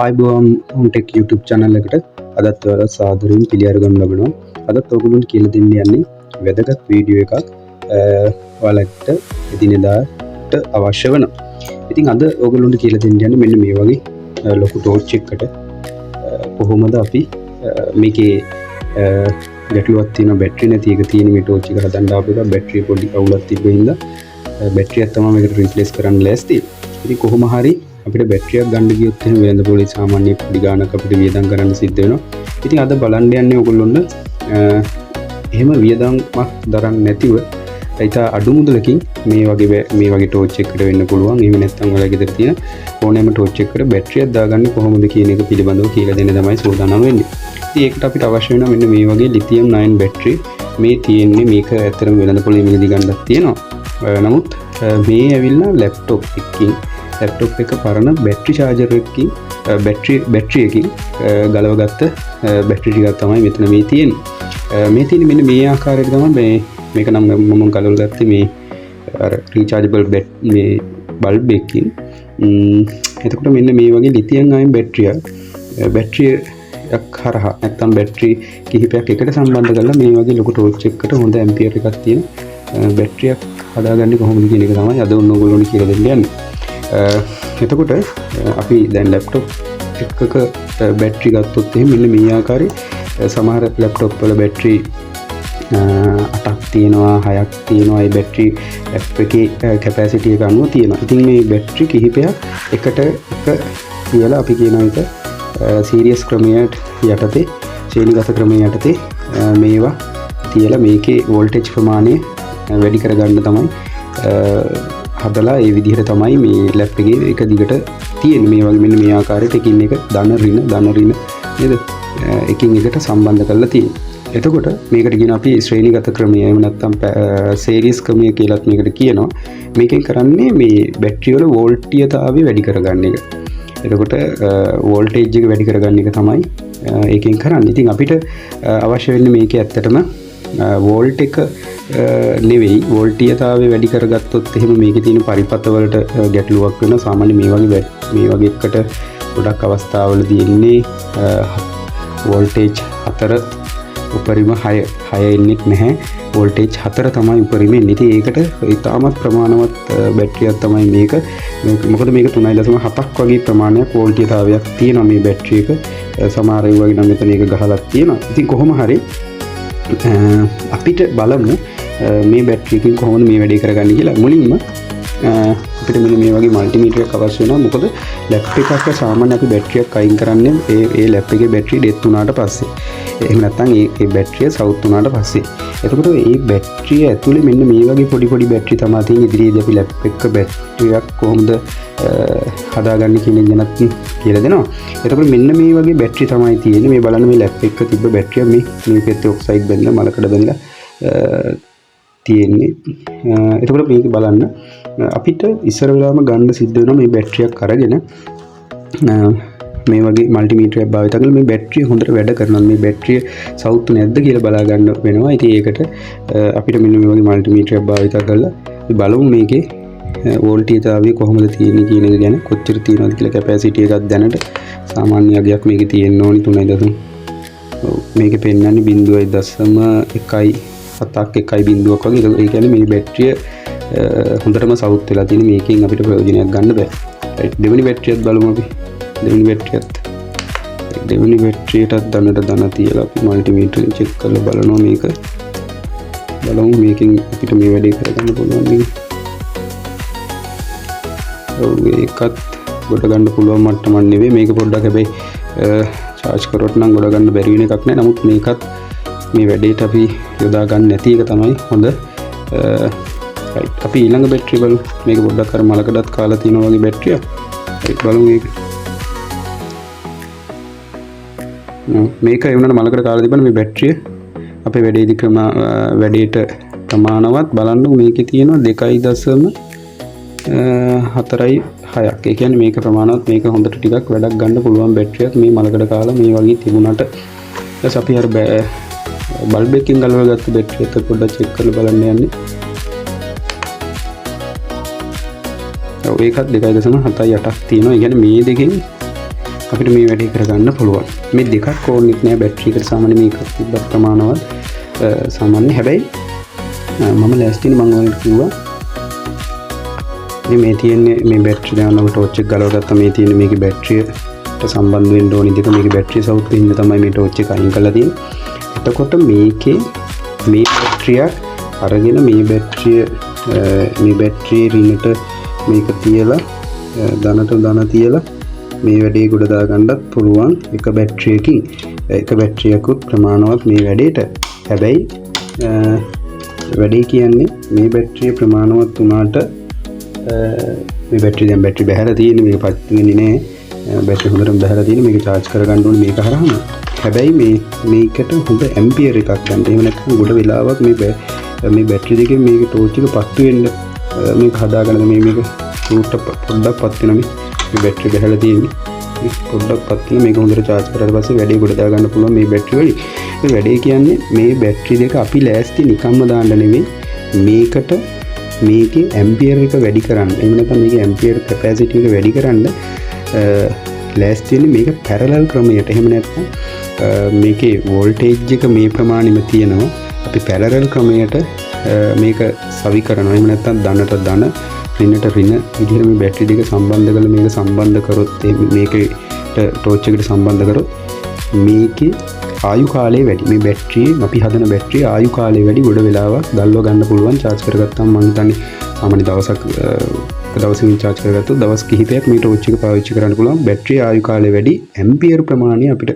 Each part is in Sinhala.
ආයිබෝන් ටෙක් YouTube channel එකට අදත් ඔයාලා සාදරයෙන් පිළිඅරගෙන ලබනවා. අදත් ඔයගොල්ලන්ට කියලා දෙන්න යන්නේ වැදගත් වීඩියෝ එකක් ඔයාලට එදිනෙදාට අවශ්‍ය වෙන. ඉතින් අද ඔයගොල්ලන්ට කියලා දෙන්න යන්නේ මෙන්න මේ වගේ ලොකු ටෝච් එකකට කොහොමද අපි මේකේ ගැටලුවක් තියෙන බැටරි නැති එක තියෙන මේ ටෝච් එක හදන්න ආපු එක බැටරි පොඩි අවුලක් තිබ්බ හින්දා බැටරියක් තමයි මේකට රීප්ලේස් කරන්න ලෑස්ති. ඉතින් කොහොම හරි අපිට බැටරියක් ගන්න ගියොත් එහෙම වෙළඳ පොලේ සාමාන්‍ය පොඩි ගාණක් අපිට වියදම් කරන්න සිද්ධ වෙනවා. ඉතින් අද බලන්න යන්නේ ඔයගොල්ලොන්ට එහෙම වියදම්ක් දරන්න නැතිව ඊට අඩු මුදලකින් මේ වගේ ටෝච් එකකට වෙන්න පුළුවන්. එහෙම නැත්නම් ඔයාලා ගෙදර තියෙන ඕනෑම ටෝච් එකකට බැටරියක් දාගන්නේ කොහොමද කියන එක පිළිබඳව කියලා දෙන්න තමයි සූදානම් වෙන්නේ. ඉතින් ඒකට අපිට අවශ්‍ය වෙනවා මෙන්න මේ වගේ ලිතියම් 9 බැටරි. මේ තියෙන්නේ මේක ඇත්තටම වෙළඳ පොලේ මිලදී ගන්නක් තියෙනවා. නමුත් මේ ඇවිල්ලා ලැප්ටොප් එක පරණ බැටරි චාර්ජර් එකකින් බැටරි එකකින් ගලවගත්ත බැටරි ටිකක් තමයි මෙතන මේ තියෙන්නේ. මේ තියෙන්නේ මෙන්න මේ ආකාරයට තමයි මේක නම් මම ගලවගත්තේ මේ අර රීචාර්ජබල් මේ බල්බ් එකකින්. එතකොට මෙන්න මේ වගේ ලිතියම් අයන් බැටරියක් හරහා නැත්නම් බැටරි කිහිපයක් එකට සම්බන්ධ කරලා මේ වගේ ලොකු ටෝච් එකකට හොඳ ඇම්පියර් එකක් තියෙන බැටරියක් හදාගන්නේ කොහොමද කියන එක තමයි අද ඔයගොල්ලන්ට කියලා දෙන්න යන්නේ. එතකොට අපි දැන් ලැප්ටොප් එකක බැටරි ගත්තොත් එහෙනම් මෙන්න මේ ආකාරයේ සමහර ලැප්ටොප් වල බැටරි 8ක් තියෙනවා 6ක් තියෙනවා. ඒ බැටරි ඇප් එකේ කැපැසිටි එක අනුව තියෙනවා. ඉතින් මේ බැටරි කිහිපයක් එකට කියලා අපි කියන එක සීරියස් ක්‍රමයට යටතේ ශ්‍රේණිගත ක්‍රමයට යටතේ මේවා තියලා මේකේ වෝල්ටේජ් ප්‍රමාණය වැඩි කරගන්න තමයි හදලා ඒ විදිහට තමයි මේ ලැප් එකේ එක දිගට තියෙන්නේ. මේ වගේ මෙන්න මේ ආකාරයට එකින් එක ධන ඍණ නේද එකින් එකට සම්බන්ධ කරලා තියෙන්නේ. එතකොට මේකට කියන අපි ශ්‍රේණිගත ක්‍රමය එහෙම නැත්නම් සීරීස් ක්‍රමය කියලාත් මේකට කියනවා. මේකෙන් කරන්නේ මේ බැටරි වල වෝල්ටීයතාවය වැඩි කරගන්න එක. එතකොට වෝල්ටේජ් එක වැඩි කරගන්න එක තමයි ඒකෙන් කරන්නේ. ඉතින් අපිට අවශ්‍ය වෙන්නේ මේකේ ඇත්තටම වෝල්ට් එක නෙවෙයි වෝල්ටීයතාවය වැඩි කරගත්තොත් එහෙම මේකේ තියෙන පරිපථ වලට ගැටලුවක් වෙනවා. සාමාන්‍ය මේ වගේ එකට ගොඩක් අවස්ථාවලදී එන්නේ වෝල්ටේජ් 4 උපරිම 6 එන්නේ නැහැ. වෝල්ටේජ් 4 තමයි උපරිම එන්නේ. ඉතින් ඒකට ඉතාමත් ප්‍රමාණවත් බැටරියක් තමයි මේක. මොකද මේක 3.7ක් වගේ ප්‍රමාණයක් වෝල්ටීයතාවයක් තියෙනවා මේ බැටරි එක. සමහර ඒවා වගේ නම් මෙතන එක ගහලා තියෙනවා. ඉතින් කොහොම හරි අපිට බලමු මේ බැටරි එකකින් කොහොමද මේ වැඩේ කරගන්නේ කියලා. මුලින්ම අපිට මෙන්න මේ වගේ මල්ටිමීටරයක් අවශ්‍ය වෙනවා. මොකද ලැප් එකක සාමාන්‍ය අපි බැටරියක් අයින් කරන්නේ ඒ ලැප් එකේ බැටරිය ඩෙත් වුණාට පස්සේ. එහෙම නැත්නම් ඒ බැටරිය සවුත් වුණාට පස්සේ. එතකොට මේ බැටරිය ඇතුලේ මෙන්න මේ වගේ පොඩි බැටරි තමයි තියෙන. ඉදිරියේදී අපි ලැප් එක බැටරියක් කොහොමද හදාගන්නේ කියන එක ගැනත් කියලා දෙනවා. එතකොට මෙන්න මේ වගේ බැටරි තමයි තියෙන්නේ. මේ බලන්න මේ ලැප් එක තිබ්බ බැටරිය මේ පැත්තේ ඔක්සයිඩ් බැඳලා මලකඩ බැඳලා තියෙන්නේ. එතකොට මේක බලන්න අපිට ඉස්සර වෙලාවම ගන්න සිද්ධ වෙනවා මේ බැටරියක් අරගෙන මේ වගේ මල්ටිමීටරයක් භාවිත කරලා මේ බැටරිය හොඳට වැඩ කරනවා. මේ බැටරිය සවුත් නැද්ද කියලා බලා ගන්න වෙනවා. ඉතින් ඒකට අපිට මෙන්න මේ වගේ මල්ටිමීටරයක් භාවිත කරලා බලමු මේකේ වෝල්ටීයතාවය කොහොමද තියෙන්නේ කියන එක ගැන. කොච්චර තියෙනවද කියලා කැපැසිටි එකක් දැනට සාමාන්‍ය අගයක් මේකේ තියෙන්න ඕනි 3.0. මේකේ පෙන්වන්නේ 0.17ක් 1.0ක් වගේ. ඒ කියන්නේ මේ බැටරිය හොඳටම සවුත් වෙලා තියෙන. මේකෙන් අපිට ප්‍රයෝජනයක් ගන්න බෑ. රයිට්. දෙවෙනි බැටරියත් බලමු අපි. දෙවෙනි බැටරියටත් ධන තියලා අපි මල්ටිමීටරෙන් චෙක් කරලා බලනවා මේක. බලමු මේකෙන් අපිට මේ වැඩේ කරගන්න පුළුවන් නේද? ඔව් ඒකත් ගොඩ ගන්න පුළුවන් මට්ටමක් නෙවෙයි. මේක පොඩ්ඩක් හැබැයි charge කරොත් නම් ගොඩ ගන්න බැරි වෙන එකක් නෑ. නමුත් මේකත් මේ වැඩේට අපි යොදා ගන්න නැති එක තමයි හොඳ. අපි ඊළඟ බැටරිය බලමු. මේක පොඩ්ඩක් අර මලකඩත් කාලා තියෙනවා වගේ බැටරියක්. බලමු මේක ඒ වුණාට මලකඩ කාලා තිබුණ මේ බැටරිය අපේ වැඩේට ප්‍රමාණවත් බලන්න. මේකේ තියෙනවා 2.4 6ක්. ඒ කියන්නේ මේක ප්‍රමාණවත්. මේක හොඳට ටිකක් වැඩක් ගන්න පුළුවන් බැටරියක් මේ මලකඩ කාලා මේ වගේ තිබුණාට. ඊට අපි අර බල්බ් එකකින් ගලවගත්ත බැටරිය එක පොඩ්ඩක් චෙක් කරලා බලන්න යන්නේ. ඔව් ඒකත් 2.78ක් තියෙනවා. ඒ කියන්නේ මේ දෙකෙන් අපිට මේ වැඩේ කරගන්න පුළුවන්. මේ දෙකක් ඕනෙත් නෑ බැටරි එකට සාමාන්‍ය මේකක් තිබ්බත් ප්‍රමාණවත් සාමාන්‍ය. හැබැයි මම ලෑස්තිනේ මම ඔයාලට කිව්වා මේ තියෙන්නේ මේ බැටරි දානකොට ටෝච් එක ගලව ගත්තා. මේ තියෙන්නේ මේකේ බැටරියට සම්බන්ධ වෙන්න ඕනි දෙක. මේකේ බැටරිය සවුත් වෙන්න තමයි මේ ටෝච් එක අයින් කරලා තියෙන්නේ. එතකොට මේකේ මේ බැටරිය අරගෙන මේ බැටරිය රිනට මේක තියලා ධනට ධන තියලා මේ වැඩේ ගොඩ දාගන්නත් පුළුවන් එක බැටරියකින්. එක බැටරියකුත් ප්‍රමාණවත් මේ වැඩේට. හැබැයි වැඩේ කියන්නේ මේ බැටරිය ප්‍රමාණවත් වුණාට මේ බැටරිය දැන් බැටරි බහැලා තියෙන්නේ. මේක පත් වෙන්නේ නැහැ. බැටරි හොඳටම බහැලා තියෙන්නේ. මේක charge කරගන්න ඕනේ මේක හරහාම. හැබැයි මේකට හොඳ ඇම්පියර් එකක් ගන්න. එහෙම නැත්නම් ගොඩ වෙලාවක් මේ බැටරි දෙකෙන් මේක ටෝච් එක පත්තු වෙන්න මේක හදාගන්න මේක රූට් පොඩ්ඩක් පත් වෙනවා. මේ බැටරි බහැලා තියෙන්නේ. මේ පොඩ්ඩක් පත් වෙන මේක හොඳට charge කරලා පස්සේ වැඩේ ගොඩ දාගන්න පුළුවන් මේ බැටරි වලින්. මේ වැඩේ කියන්නේ මේ බැටරි දෙක අපි ලෑස්ති නිකම්ම දාන්න නෙවෙයි. මේකේ ඇම්පියර් එක වැඩි කරන්න. එහෙම නැත්නම් මේකේ ඇම්පියර් කැපැසිටි එක වැඩි කරන්න ලෑස්ති වෙන්නේ මේක පැරලල් ක්‍රමයට. එහෙම නැත්නම් මේකේ වෝල්ටේජ් එක මේ ප්‍රමාණෙම තියෙනවා. අපි පැරලල් ක්‍රමයට මේක සවි කරනවා. එහෙම නැත්නම් ධනට ධන රිනට රින විදිහට මේ බැටරි දෙක සම්බන්ධ කරලා මේක සම්බන්ධ කරොත් මේකට ටෝච් එකට සම්බන්ධ කරොත් මේකේ ආයු කාලය වැඩි. මේ බැටරිය අපි හදන බැටරිය ආයු කාලය වැඩි. ගොඩ වෙලාවක් දල්ව ගන්න පුළුවන්. charge කරගත්තාම මම හිතන්නේ සාමාන්‍ය දවසකින් charge කරගත්තොත් දවස් කිහිපයක් මේ ටෝච් එක පාවිච්චි කරන්න පුළුවන්. බැටරිය ආයු කාලය වැඩි. ඇම්පියර් ප්‍රමාණය අපිට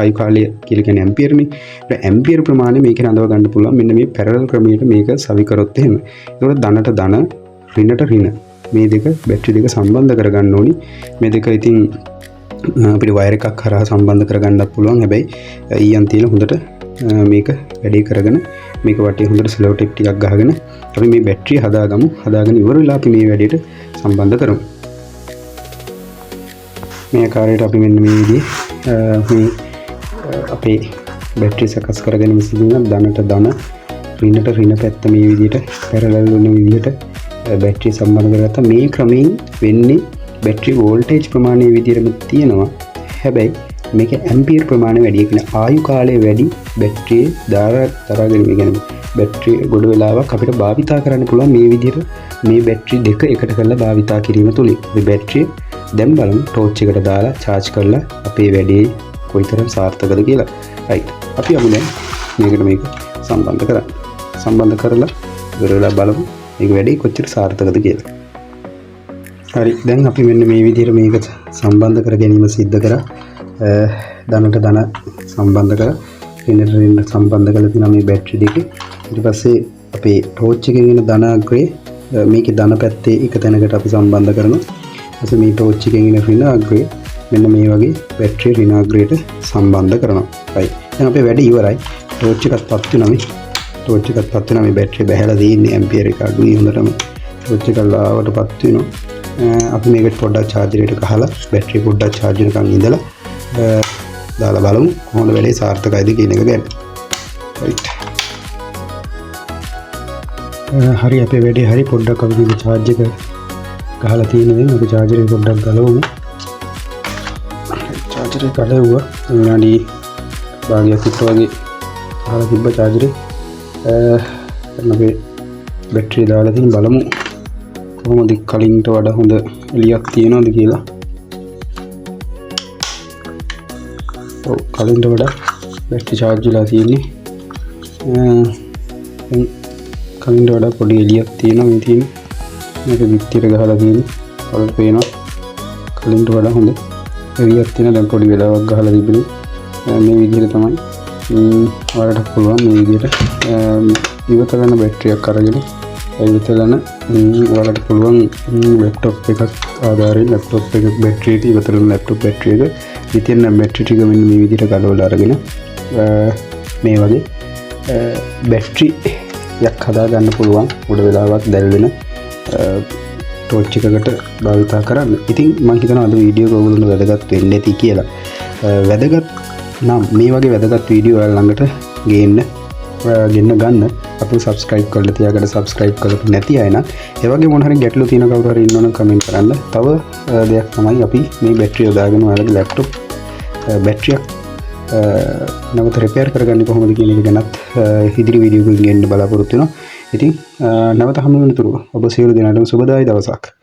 ආයු කාලය කියලා කියන්නේ ඇම්පියර්නේ. ඒ ඇම්පියර් ප්‍රමාණය මේකේ රඳව ගන්න පුළුවන්. මෙන්න මේ පැරලල් ක්‍රමයට මේක සවි කරොත් එහෙම. ඒකට ධනට ධන රිනට රින මේ දෙක බැටරි දෙක සම්බන්ධ කරගන්න ඕනි. මේ දෙක ඉතින් අපිට වයර් එකක් කරා සම්බන්ධ කරගන්නත් පුළුවන්. හැබැයි ඊයන් තියලා හොඳට මේක වැඩේ කරගෙන මේක වටේ හොඳට ස්ලෝ ටෙප් ටිකක් ගහගෙන අපි මේ බැටරිය හදාගමු. හදාගෙන ඉවර වෙලා අපි මේ වැඩේට සම්බන්ධ කරමු. මේ ආකාරයට අපි මෙන්න මේ විදිහේ මේ අපේ බැටරි සකස් කරගෙන ඉඳන් ධනට ධන රිනට රින පැත්ත මේ විදිහට පැරලල් වෙන විදිහට බැටරිය සම්බන්ධ කරගත්තා. මේ ක්‍රමයෙන් වෙන්නේ බැටරි වෝල්ටේජ් ප්‍රමාණය විදිහටම තියෙනවා. හැබැයි මේක ඇම්පියර් ප්‍රමාණය වැඩි. ඒ කියන්නේ ආයු කාලය වැඩි බැටරියේ දරාගෙන ඉගෙන බැටරිය ගොඩ වෙලාවක් අපිට භාවිතා කරන්න පුළුවන් මේ විදිහට මේ බැටරි දෙක එකට කරලා භාවිතා කිරීම තුලින්. මේ බැටරිය දැන් බලමු ටෝච් එකට දාලා charge කරලා අපේ වැඩේ කොයිතරම් සාර්ථකද කියලා. right. අපි යමු දැන් මේක සම්බන්ධ කරන්න. සම්බන්ධ කරලා ඉවර වෙලා බලමු මේක වැඩේ කොච්චර සාර්ථකද කියලා. හරි. දැන් අපි මෙන්න මේ විදිහට මේක සම්බන්ධ කර ගැනීම සිද්ධ කරා. ධනට ධන සම්බන්ධ කරලා රිනට රින සම්බන්ධ කරලා තියෙනවා මේ බැටරි දෙකේ. ඊට පස්සේ අපේ ටෝච් එකේ එන ධන අග්‍රේ මේකේ ධන පැත්තේ එක තැනකට අපි සම්බන්ධ කරනවා. ඊපස්සේ මේ ටෝච් එකේ එන රින අග්‍රේ මෙන්න මේ වගේ බැටරි රින අග්‍රේට සම්බන්ධ කරනවා. right. දැන් අපේ වැඩ ඉවරයි. ටෝච් එකත් පත් වෙනවා මේ. ටෝච් එකත් පත් වෙනවා මේ බැටරි බහැලා තියෙන්නේ ඇම්පියර් එක අඩුයි හොඳටම. ටෝච් එක ලාවට පත් වෙනවා. අපි මේකට පොඩ්ඩක් charger එකට ගහලා බැටරි පොඩ්ඩක් charge වෙනකන් ඉඳලා දාලා බලමු කොහොමද වැඩේ සාර්ථකයිද කියන එක ගැන. right. හරි අපේ වැඩේ හරි. පොඩ්ඩක් අපි මේ charge එක ගහලා තියෙන දේ අපි charger එක පොඩ්ඩක් ගලවමු. charger එක ගලවුවා. විනාඩි භාගයක් විතර වගේ ගහලා තිබ්බ charger එක. අපි බැටරිය දාලා තියෙන බලමු කොහොමද කලින්ට වඩා හොඳ එළියක් තියෙනවද කියලා. ඔව් කලින්ට වඩා බැටරි charge වෙලා තියෙන්නේ. කලින්ට වඩා පොඩි එළියක් තියෙනවා මේ තියෙන්නේ. මේක පිටියට ගහලා තියෙන්නේ. ඔයාලට පේනවා කලින්ට වඩා හොඳ එළියක් තියෙනවා. දැන් පොඩි වෙලාවක් ගහලා තිබුණේ. මේ විදිහට තමයි ඔයාලට පුළුවන් මේ විදිහට ඉවතලන බැටරියක් අරගෙන ඉවතලන ඔයාලට පුළුවන් ලැප්ටොප් එකක් ආධාරයෙන් ලැප්ටොප් එක බැටරි එක ඉවතලන ලැප්ටොප් බැටරි එක ඉතින් බැටරි ටික මෙන්න මේ විදිහට ගලවලා අරගෙන මේ වගේ බැටරි යක් හදා ගන්න පුළුවන්. උඩ වෙලාවක් දැල් වෙන ටෝච් එකකට භාවිතා කරන්න. ඉතින් මම හිතනවා අද වීඩියෝ එක ඔයගොල්ලන්ට වැදගත් වෙන්න ඇති කියලා. වැදගත් නම් මේ වගේ වැදගත් වීඩියෝ ඔයාලා ළඟට ගෙන්න ගන්න අපිව subscribe කරලා තියාගන්න. subscribe කරලා නැති අය නම් ඒ වගේ මොන හරි ගැටලු තියෙන කවුරු හරි ඉන්නවනම් comment කරන්න. තව දෙයක් තමයි අපි මේ බැටරිය යොදාගෙන ඔයාලගේ laptop බැටරියක් නැවත රිපෙයාර් කරගන්නේ කොහොමද කියන එක ගැනත් ඉදිරි වීඩියෝ එකකින් එන්න බලාපොරොත්තු වෙනවා. ඉතින් නැවත හමු වෙනතුරු ඔබ සියලු දෙනාටම සුබදායි දවසක්.